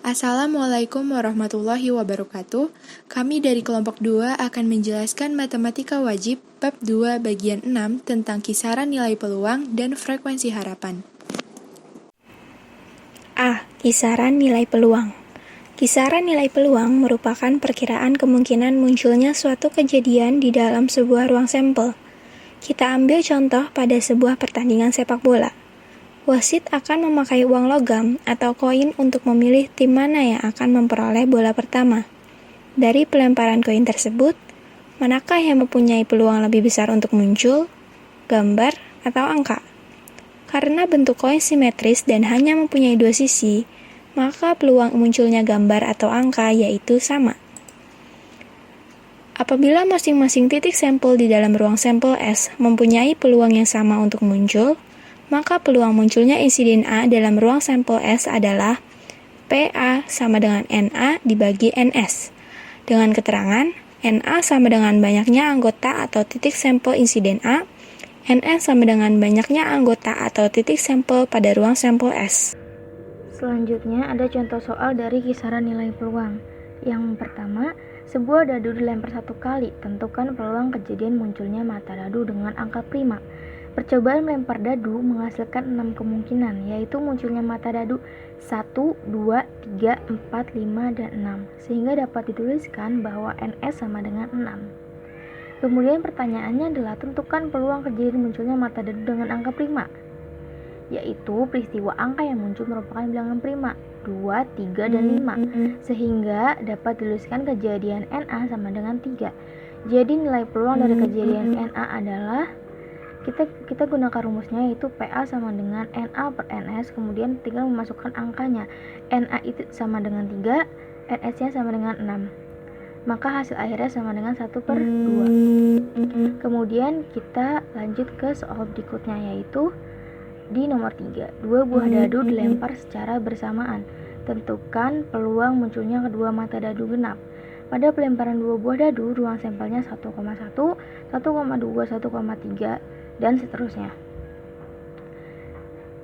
Assalamualaikum warahmatullahi wabarakatuh. Kami dari kelompok 2 akan menjelaskan matematika wajib bab 2 bagian 6 tentang kisaran nilai peluang dan frekuensi harapan. A. Kisaran nilai peluang. Kisaran nilai peluang merupakan perkiraan kemungkinan munculnya suatu kejadian di dalam sebuah ruang sampel. Kita ambil contoh pada sebuah pertandingan sepak bola. Wasit akan memakai uang logam atau koin untuk memilih tim mana yang akan memperoleh bola pertama. Dari pelemparan koin tersebut, manakah yang mempunyai peluang lebih besar untuk muncul, gambar, atau angka? Karena bentuk koin simetris dan hanya mempunyai dua sisi, maka peluang munculnya gambar atau angka yaitu sama. Apabila masing-masing titik sampel di dalam ruang sampel S mempunyai peluang yang sama untuk muncul, maka peluang munculnya insiden A dalam ruang sampel S adalah PA sama dengan NA dibagi NS. Dengan keterangan, NA sama dengan banyaknya anggota atau titik sampel insiden A, NS sama dengan banyaknya anggota atau titik sampel pada ruang sampel S. Selanjutnya ada contoh soal dari kisaran nilai peluang. Yang pertama, sebuah dadu dilempar 1 kali. Tentukan peluang kejadian munculnya mata dadu dengan angka prima. Percobaan melempar dadu menghasilkan 6 kemungkinan, yaitu munculnya mata dadu 1, 2, 3, 4, 5, dan 6, sehingga dapat dituliskan bahwa NS sama dengan 6. Kemudian pertanyaannya adalah tentukan peluang kejadian munculnya mata dadu dengan angka prima, yaitu peristiwa angka yang muncul merupakan bilangan prima 2, 3, dan 5, sehingga dapat dituliskan kejadian NA sama dengan 3. Jadi nilai peluang dari kejadian NA adalah kita gunakan rumusnya, yaitu PA sama dengan NA per NS, kemudian tinggal memasukkan angkanya. NA itu sama dengan 3, NS-nya sama dengan 6. Maka hasil akhirnya sama dengan 1/2. Kemudian kita lanjut ke soal berikutnya, yaitu di nomor 3. 2 buah dadu dilempar secara bersamaan. Tentukan peluang munculnya kedua mata dadu genap. Pada pelemparan 2 buah dadu, ruang sampelnya 1,1, 1,2, 1,3, dan seterusnya.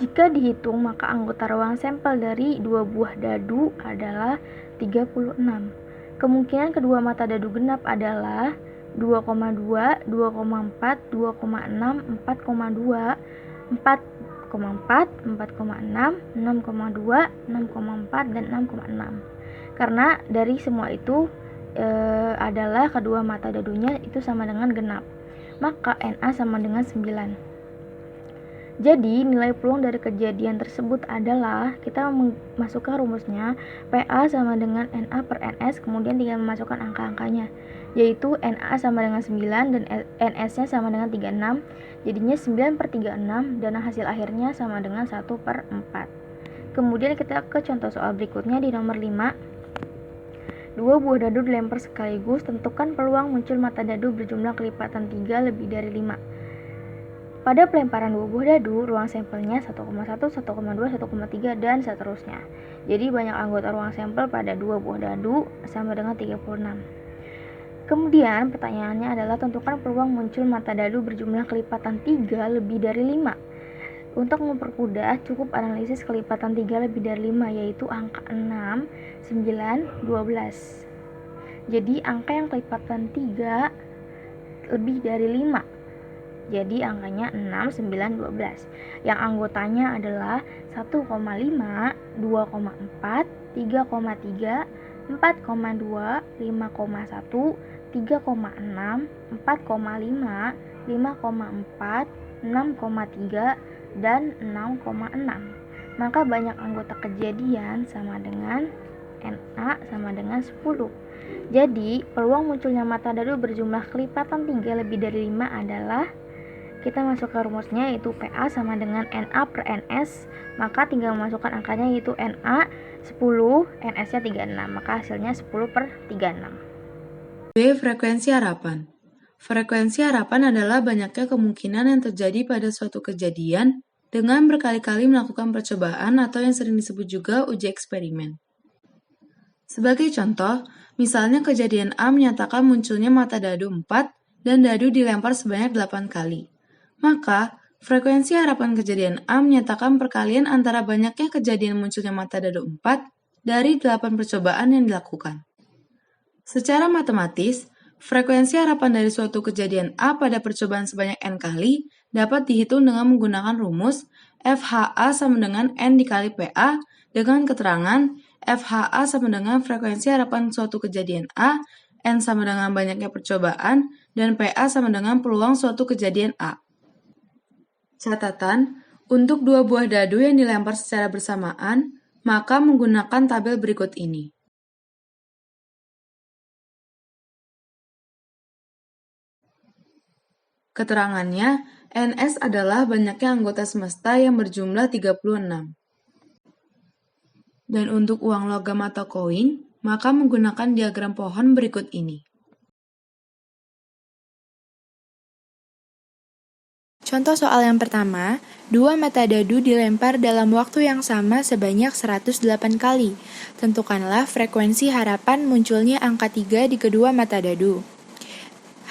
Jika dihitung, maka anggota ruang sampel dari 2 buah dadu adalah 36. Kemungkinan kedua mata dadu genap adalah 2,2, 2,4, 2,6, 4,2, 4,4, 4,6, 6,2, 6,4, dan 6,6. Karena dari semua itu adalah kedua mata dadunya itu sama dengan genap, maka NA sama dengan 9. Jadi nilai peluang dari kejadian tersebut adalah, kita masukkan rumusnya, PA sama dengan NA per NS, kemudian tinggal memasukkan angka-angkanya, yaitu NA sama dengan 9 dan NS-nya sama dengan 36, jadinya 9/36, dan hasil akhirnya sama dengan 1/4. Kemudian kita ke contoh soal berikutnya di nomor 5. 2 buah dadu dilempar sekaligus. Tentukan peluang muncul mata dadu berjumlah kelipatan 3 lebih dari 5. Pada pelemparan 2 buah dadu, ruang sampelnya 1,1, 1,2, 1,3, dan seterusnya. Jadi banyak anggota ruang sampel pada 2 buah dadu sama dengan 36. Kemudian pertanyaannya adalah tentukan peluang muncul mata dadu berjumlah kelipatan 3 lebih dari 5. Untuk mempermudah, cukup analisis kelipatan 3 lebih dari 5, yaitu angka 6, 9, 12. Jadi angka yang kelipatan 3 lebih dari 5. Jadi angkanya 6, 9, 12. Yang anggotanya adalah 1,5, 2,4, 3,3, 4,2, 5,1, 3,6, 4,5, 5,4, 6,3, dan 6,6. Maka banyak anggota kejadian sama dengan NA sama dengan 10. Jadi peluang munculnya mata dadu berjumlah kelipatan 3 lebih dari 5 adalah, kita masukkan rumusnya, yaitu PA sama dengan NA per NS, maka tinggal memasukkan angkanya, yaitu NA 10, NS-nya 36, maka hasilnya 10/36. B. Frekuensi harapan. Frekuensi harapan adalah banyaknya kemungkinan yang terjadi pada suatu kejadian dengan berkali-kali melakukan percobaan atau yang sering disebut juga uji eksperimen. Sebagai contoh, misalnya kejadian A menyatakan munculnya mata dadu 4 dan dadu dilempar sebanyak 8 kali. Maka, frekuensi harapan kejadian A menyatakan perkalian antara banyaknya kejadian munculnya mata dadu 4 dari 8 percobaan yang dilakukan. Secara matematis, frekuensi harapan dari suatu kejadian A pada percobaan sebanyak N kali dapat dihitung dengan menggunakan rumus FHA sama dengan N dikali PA dengan keterangan FHA sama dengan frekuensi harapan suatu kejadian A, N sama dengan banyaknya percobaan, dan PA sama dengan peluang suatu kejadian A. Catatan, untuk dua buah dadu yang dilempar secara bersamaan, maka menggunakan tabel berikut ini. Keterangannya, NS adalah banyaknya anggota semesta yang berjumlah 36. Dan untuk uang logam atau koin, maka menggunakan diagram pohon berikut ini. Contoh soal yang pertama, dua mata dadu dilempar dalam waktu yang sama sebanyak 108 kali. Tentukanlah frekuensi harapan munculnya angka 3 di kedua mata dadu.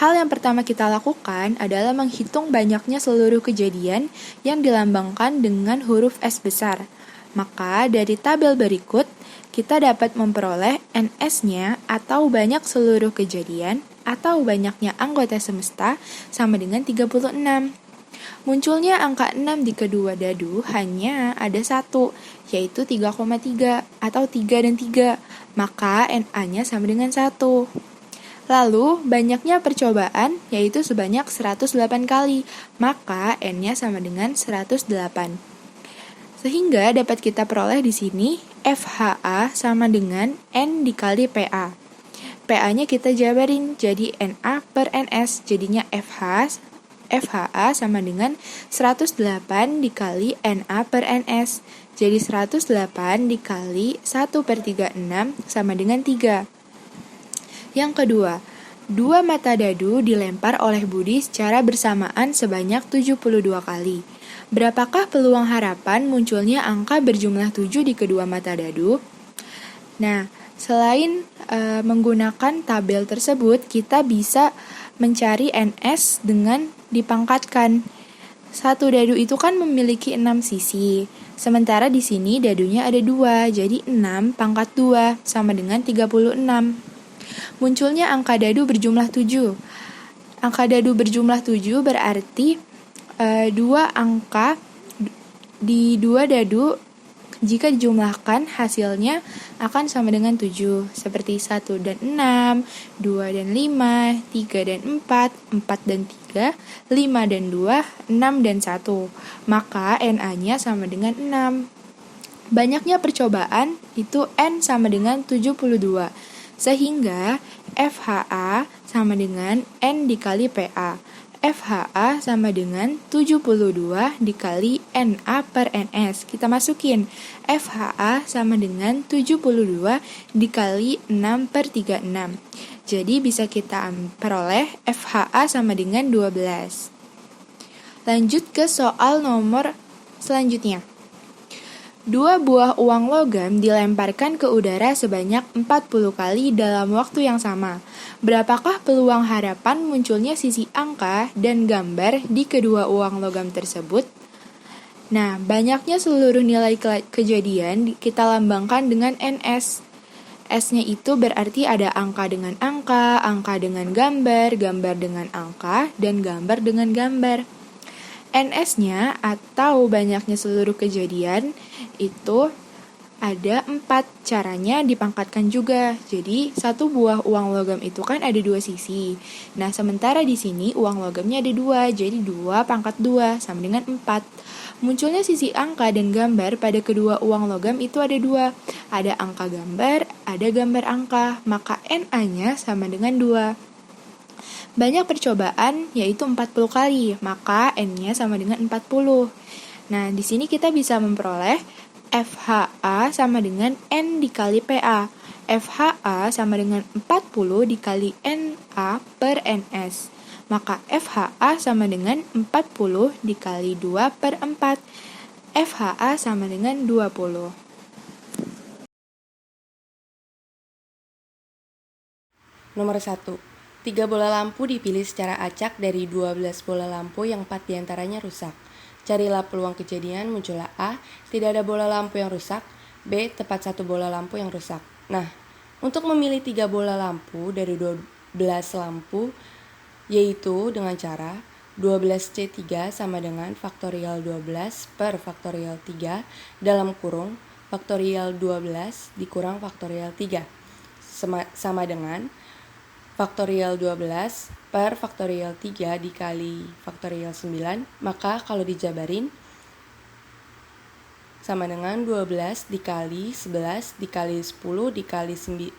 Hal yang pertama kita lakukan adalah menghitung banyaknya seluruh kejadian yang dilambangkan dengan huruf S besar. Maka dari tabel berikut, kita dapat memperoleh NS-nya atau banyak seluruh kejadian atau banyaknya anggota semesta sama dengan 36. Munculnya angka 6 di kedua dadu hanya ada satu, yaitu 3,3 atau 3 dan 3, maka NA-nya sama dengan 1. Lalu, banyaknya percobaan, yaitu sebanyak 108 kali, maka N-nya sama dengan 108. Sehingga dapat kita peroleh di sini, FHA sama dengan N dikali PA. PA-nya kita jabarin jadi NA per NS, jadinya FHA sama dengan 108 dikali NA per NS, jadi 108 dikali 1 per 36 sama dengan 3. Yang kedua, dua mata dadu dilempar oleh Budi secara bersamaan sebanyak 72 kali. Berapakah peluang harapan munculnya angka berjumlah 7 di kedua mata dadu? Nah, selain menggunakan tabel tersebut, kita bisa mencari NS dengan dipangkatkan. Satu dadu itu kan memiliki 6 sisi. Sementara di sini dadunya ada 2, jadi 6 pangkat 2 sama dengan 36. Munculnya angka dadu berjumlah 7. Angka dadu berjumlah 7 berarti dua angka di dua dadu jika dijumlahkan hasilnya akan sama dengan 7. Seperti 1 dan 6, 2 dan 5, 3 dan 4, 4 dan 3, 5 dan 2, 6 dan 1. Maka NA-nya sama dengan 6. Banyaknya percobaan itu N sama dengan 72. Sehingga FHA sama dengan N dikali PA. FHA sama dengan 72 dikali NA per NS. Kita masukin FHA sama dengan 72 dikali 6 per 36. Jadi bisa kita peroleh FHA sama dengan 12. Lanjut ke soal nomor selanjutnya. Dua buah uang logam dilemparkan ke udara sebanyak 40 kali dalam waktu yang sama. Berapakah peluang harapan munculnya sisi angka dan gambar di kedua uang logam tersebut? Nah, banyaknya seluruh nilai kejadian kita lambangkan dengan NS. S-nya itu berarti ada angka dengan angka dengan gambar, gambar dengan angka, dan gambar dengan gambar. NS-nya atau banyaknya seluruh kejadian itu ada 4. Caranya dipangkatkan juga. Jadi satu buah uang logam itu kan ada 2 sisi. Nah, sementara di sini uang logamnya ada 2. Jadi 2 pangkat 2 sama dengan 4. Munculnya sisi angka dan gambar pada kedua uang logam itu ada 2. Ada angka gambar, ada gambar angka. Maka NA-nya sama dengan 2. Banyak percobaan yaitu 40 kali, maka N-nya sama dengan 40. Nah, di sini kita bisa memperoleh FHA sama dengan N dikali PA. FHA sama dengan 40 dikali NA per NS. Maka FHA sama dengan 40 dikali 2 per 4. FHA sama dengan 20. Nomor 1. 3 bola lampu dipilih secara acak dari 12 bola lampu yang 4 diantaranya rusak. Carilah peluang kejadian munculnya A, tidak ada bola lampu yang rusak, B. Tepat 1 bola lampu yang rusak. Nah, untuk memilih 3 bola lampu dari 12 lampu, yaitu dengan cara 12C3 sama dengan faktorial 12 per faktorial 3 dalam kurung faktorial 12 dikurang faktorial 3 sama dengan faktorial 12 per faktorial 3 dikali faktorial 9, maka kalau dijabarin sama dengan 12 dikali 11 dikali 10 dikali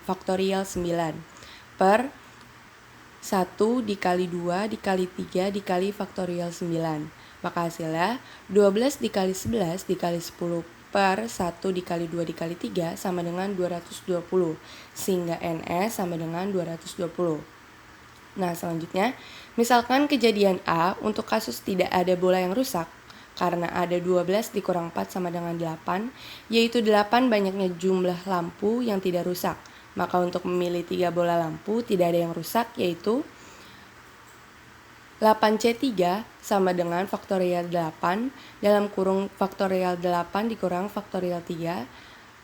faktorial 9 per 1 dikali 2 dikali 3 dikali faktorial 9. Maka hasilnya 12 dikali 11 dikali 10 per 1 dikali 2 dikali 3 sama dengan 220. Sehingga NS sama dengan 220. Nah, selanjutnya, misalkan kejadian A untuk kasus tidak ada bola yang rusak, karena ada 12 dikurang 4 sama dengan 8, yaitu 8 banyaknya jumlah lampu yang tidak rusak. Maka untuk memilih 3 bola lampu tidak ada yang rusak, yaitu 8C3 sama dengan faktorial 8 dalam kurung faktorial 8 dikurang faktorial 3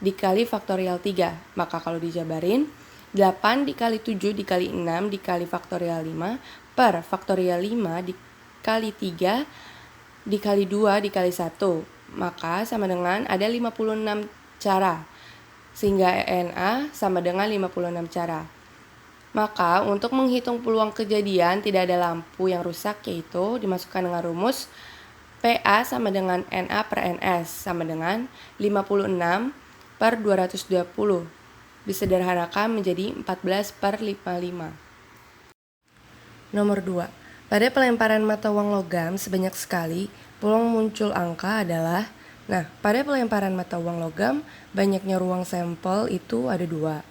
dikali faktorial 3. Maka kalau dijabarin, 8 dikali 7 dikali 6 dikali faktorial 5 per faktorial 5 dikali 3 dikali 2 dikali 1. Maka sama dengan ada 56 cara. Sehingga NA sama dengan 56 cara. Maka untuk menghitung peluang kejadian tidak ada lampu yang rusak, yaitu dimasukkan dengan rumus PA sama dengan NA per NS sama dengan 56 per 220. Disederhanakan menjadi 14 per 55. Nomor 2. Pada pelemparan mata uang logam sebanyak sekali, peluang muncul angka adalah, pada pelemparan mata uang logam, banyaknya ruang sampel itu ada 2,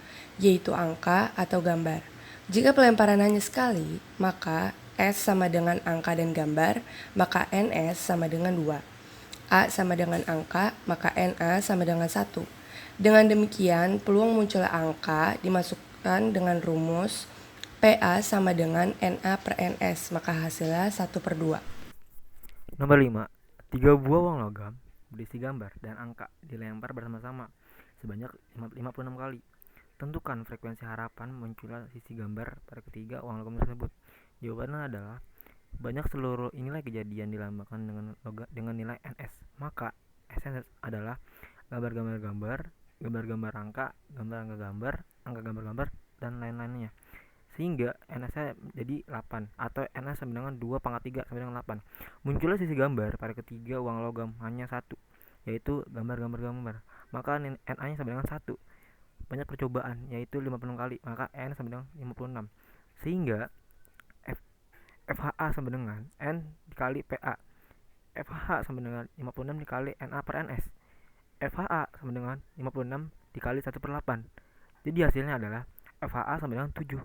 yaitu angka atau gambar. Jika pelemparan hanya sekali, maka S sama dengan angka dan gambar, maka NS sama dengan 2. A sama dengan angka, maka NA sama dengan 1. Dengan demikian, peluang munculnya angka dimasukkan dengan rumus PA sama dengan NA per NS, maka hasilnya 1/2. Nomor 5. 3 buah uang logam berisi gambar dan angka dilempar bersama-sama sebanyak 56 kali. Tentukan frekuensi harapan munculnya sisi gambar pada ketiga uang logam tersebut. Jawabannya adalah banyak seluruh nilai kejadian dilambangkan dengan nilai NS. Maka SN adalah gambar-gambar, gambar-gambar angka, gambar-angka gambar, angka gambar-gambar, dan lain-lainnya. Sehingga NS-nya jadi 8 atau NS sama dengan 2 pangkat 3 sama dengan 8. Munculnya sisi gambar pada ketiga uang logam hanya 1, yaitu gambar-gambar. Maka NA-nya sama dengan 1. Banyak percobaan, yaitu 56 kali, maka N sama dengan 56. Sehingga FHA sama dengan N dikali PA. FH sama dengan 56 dikali NA per NS. FHA sama dengan 56 dikali 1/8. Jadi hasilnya adalah FHA sama dengan 7.